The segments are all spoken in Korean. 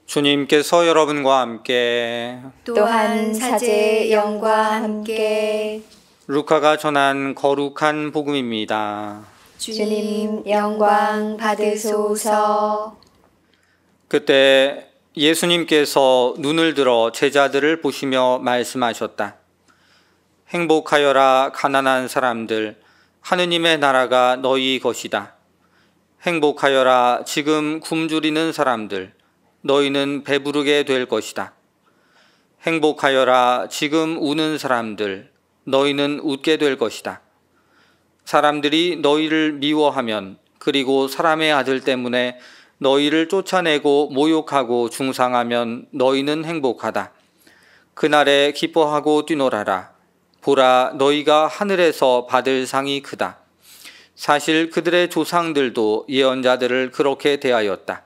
주님께서 여러분과 함께 또한 사제의 영과 함께 루카가 전한 거룩한 복음입니다. 주님 영광 받으소서. 그때 예수님께서 눈을 들어 제자들을 보시며 말씀하셨다. 행복하여라 가난한 사람들, 하느님의 나라가 너희 것이다. 행복하여라 지금 굶주리는 사람들, 너희는 배부르게 될 것이다. 행복하여라 지금 우는 사람들, 너희는 웃게 될 것이다. 사람들이 너희를 미워하면, 그리고 사람의 아들 때문에 너희를 쫓아내고 모욕하고 중상하면 너희는 행복하다. 그날에 기뻐하고 뛰놀아라. 보라, 너희가 하늘에서 받을 상이 크다. 사실 그들의 조상들도 예언자들을 그렇게 대하였다.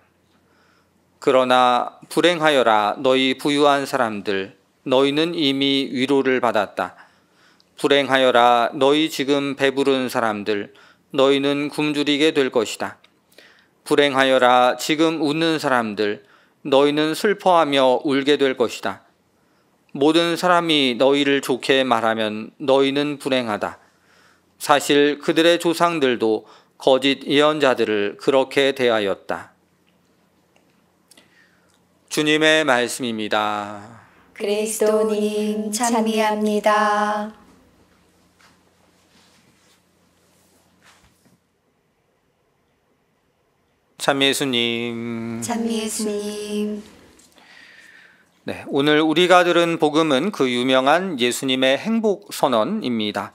그러나 불행하여라 너희 부유한 사람들, 너희는 이미 위로를 받았다. 불행하여라 너희 지금 배부른 사람들, 너희는 굶주리게 될 것이다. 불행하여라 지금 웃는 사람들, 너희는 슬퍼하며 울게 될 것이다. 모든 사람이 너희를 좋게 말하면 너희는 불행하다. 사실 그들의 조상들도 거짓 예언자들을 그렇게 대하였다. 주님의 말씀입니다. 그리스도님 찬미합니다. 참 예수님. 참 예수님. 네, 오늘 우리가 들은 복음은 그 유명한 예수님의 행복 선언입니다.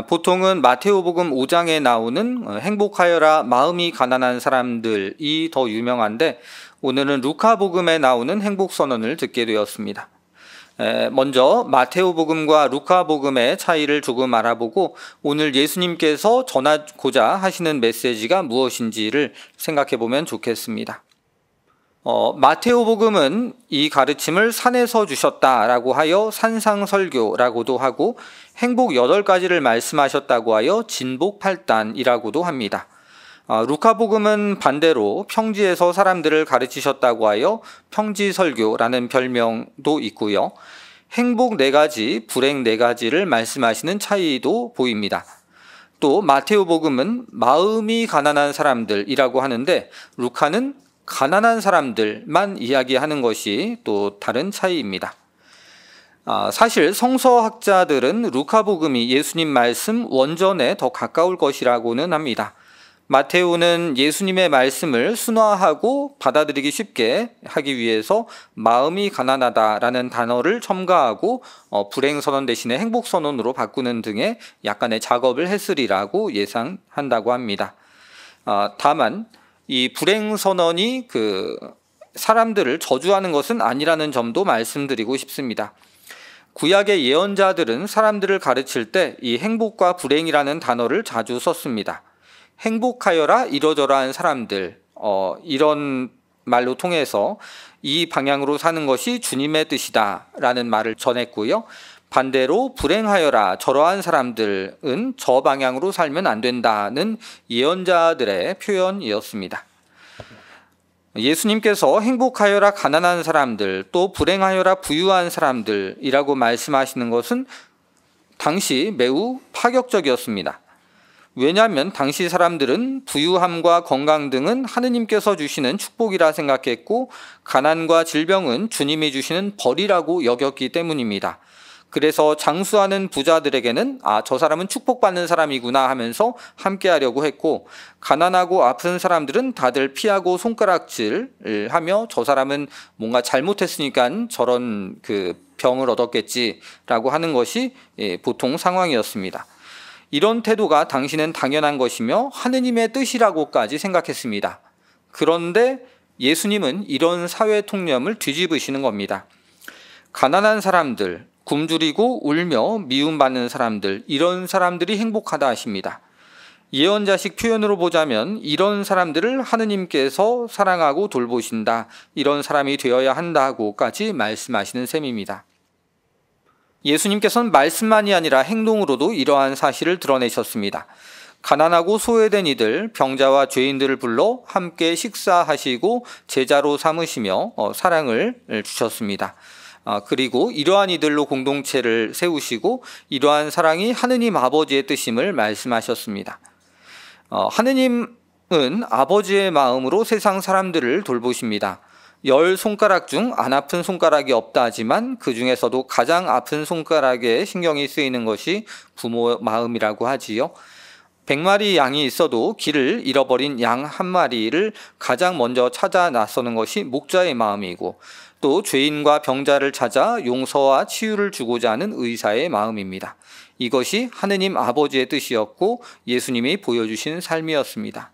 보통은 마테오복음 5장에 나오는 행복하여라 마음이 가난한 사람들이 더 유명한데, 오늘은 루카복음에 나오는 행복 선언을 듣게 되었습니다. 먼저 마테오복음과 루카복음의 차이를 조금 알아보고 오늘 예수님께서 전하고자 하시는 메시지가 무엇인지를 생각해 보면 좋겠습니다. 마테오복음은 이 가르침을 산에서 주셨다라고 하여 산상설교라고도 하고, 행복 8가지를 말씀하셨다고 하여 진복 8단이라고도 합니다. 루카복음은 반대로 평지에서 사람들을 가르치셨다고 하여 평지설교라는 별명도 있고요. 행복 4가지, 불행 4가지를 말씀하시는 차이도 보입니다. 또 마테오복음은 마음이 가난한 사람들이라고 하는데, 루카는 가난한 사람들만 이야기하는 것이 또 다른 차이입니다. 사실 성서학자들은 루카복음이 예수님 말씀 원전에 더 가까울 것이라고는 합니다. 마테오는 예수님의 말씀을 순화하고 받아들이기 쉽게 하기 위해서 마음이 가난하다라는 단어를 첨가하고 불행선언 대신에 행복선언으로 바꾸는 등의 약간의 작업을 했으리라고 예상한다고 합니다. 다만 이 불행선언이 사람들을 저주하는 것은 아니라는 점도 말씀드리고 싶습니다. 구약의 예언자들은 사람들을 가르칠 때 이 행복과 불행이라는 단어를 자주 썼습니다. 행복하여라 이러저러한 사람들, 이런 말로 통해서 이 방향으로 사는 것이 주님의 뜻이다 라는 말을 전했고요. 반대로 불행하여라 저러한 사람들은 저 방향으로 살면 안 된다는 예언자들의 표현이었습니다. 예수님께서 행복하여라 가난한 사람들, 또 불행하여라 부유한 사람들이라고 말씀하시는 것은 당시 매우 파격적이었습니다. 왜냐하면 당시 사람들은 부유함과 건강 등은 하느님께서 주시는 축복이라 생각했고, 가난과 질병은 주님이 주시는 벌이라고 여겼기 때문입니다. 그래서 장수하는 부자들에게는 저 사람은 축복받는 사람이구나 하면서 함께하려고 했고, 가난하고 아픈 사람들은 다들 피하고 손가락질을 하며 저 사람은 뭔가 잘못했으니까 저런 병을 얻었겠지라고 하는 것이 보통 상황이었습니다. 이런 태도가 당시는 당연한 것이며 하느님의 뜻이라고까지 생각했습니다. 그런데 예수님은 이런 사회 통념을 뒤집으시는 겁니다. 가난한 사람들, 굶주리고 울며 미움받는 사람들, 이런 사람들이 행복하다 하십니다. 예언자식 표현으로 보자면 이런 사람들을 하느님께서 사랑하고 돌보신다, 이런 사람이 되어야 한다고까지 말씀하시는 셈입니다. 예수님께서는 말씀만이 아니라 행동으로도 이러한 사실을 드러내셨습니다. 가난하고 소외된 이들, 병자와 죄인들을 불러 함께 식사하시고 제자로 삼으시며 사랑을 주셨습니다. 그리고 이러한 이들로 공동체를 세우시고 이러한 사랑이 하느님 아버지의 뜻임을 말씀하셨습니다. 하느님은 아버지의 마음으로 세상 사람들을 돌보십니다. 10손가락 중 안 아픈 손가락이 없다 하지만 그 중에서도 가장 아픈 손가락에 신경이 쓰이는 것이 부모 마음이라고 하지요. 100마리 양이 있어도 길을 잃어버린 양 한 마리를 가장 먼저 찾아 나서는 것이 목자의 마음이고 또 죄인과 병자를 찾아 용서와 치유를 주고자 하는 의사의 마음입니다. 이것이 하느님 아버지의 뜻이었고 예수님이 보여주신 삶이었습니다.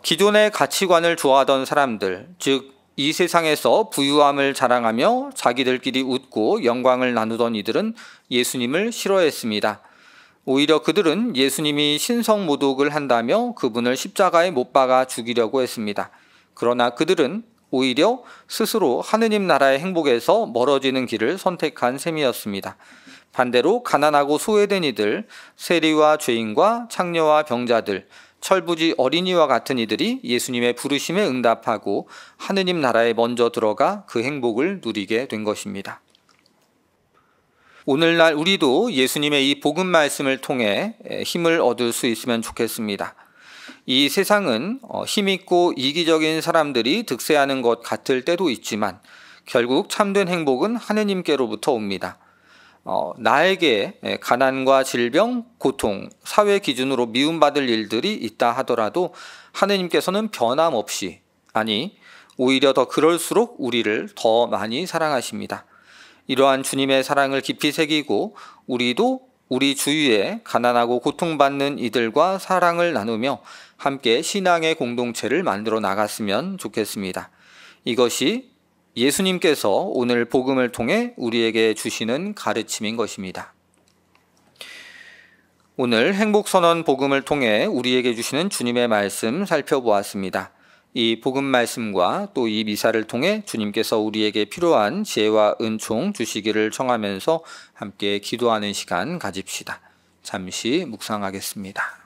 기존의 가치관을 좋아하던 사람들, 즉 이 세상에서 부유함을 자랑하며 자기들끼리 웃고 영광을 나누던 이들은 예수님을 싫어했습니다. 오히려 그들은 예수님이 신성모독을 한다며 그분을 십자가에 못 박아 죽이려고 했습니다. 그러나 그들은 오히려 스스로 하느님 나라의 행복에서 멀어지는 길을 선택한 셈이었습니다. 반대로 가난하고 소외된 이들, 세리와 죄인과 창녀와 병자들, 철부지 어린이와 같은 이들이 예수님의 부르심에 응답하고 하느님 나라에 먼저 들어가 그 행복을 누리게 된 것입니다. 오늘날 우리도 예수님의 이 복음 말씀을 통해 힘을 얻을 수 있으면 좋겠습니다. 이 세상은 힘있고 이기적인 사람들이 득세하는 것 같을 때도 있지만 결국 참된 행복은 하느님께로부터 옵니다. 나에게 가난과 질병, 고통, 사회 기준으로 미움받을 일들이 있다 하더라도 하느님께서는 변함없이, 아니 오히려 더 그럴수록 우리를 더 많이 사랑하십니다. 이러한 주님의 사랑을 깊이 새기고 우리도 우리 주위에 가난하고 고통받는 이들과 사랑을 나누며 함께 신앙의 공동체를 만들어 나갔으면 좋겠습니다. 이것이 예수님께서 오늘 복음을 통해 우리에게 주시는 가르침인 것입니다. 오늘 행복선언 복음을 통해 우리에게 주시는 주님의 말씀 살펴보았습니다. 이 복음 말씀과 또 이 미사를 통해 주님께서 우리에게 필요한 지혜와 은총 주시기를 청하면서 함께 기도하는 시간 가집시다. 잠시 묵상하겠습니다.